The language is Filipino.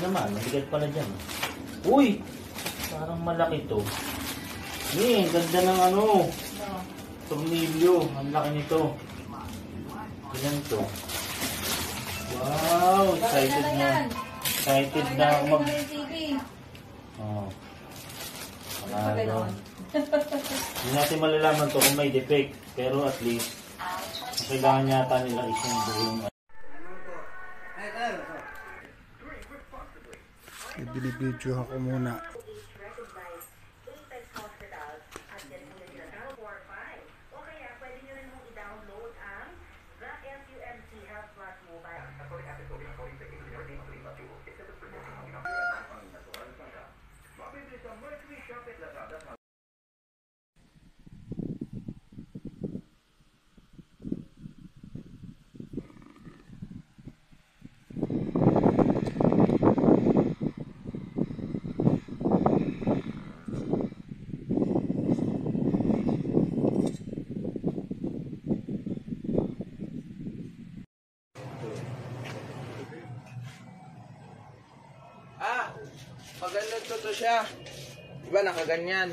naman, mabigat pala dyan. Uy! Parang malaki to. Ganda ng ano. Tornilyo. Ang laki nito. Ilan to? Wow! Excited na. Excited na ako mag... Oh. Hindi natin malalaman to kung may defect. Pero at least, kailangan yata nila isang buong... I-video ako muna. Maganda to siya. Diba nakaganyan?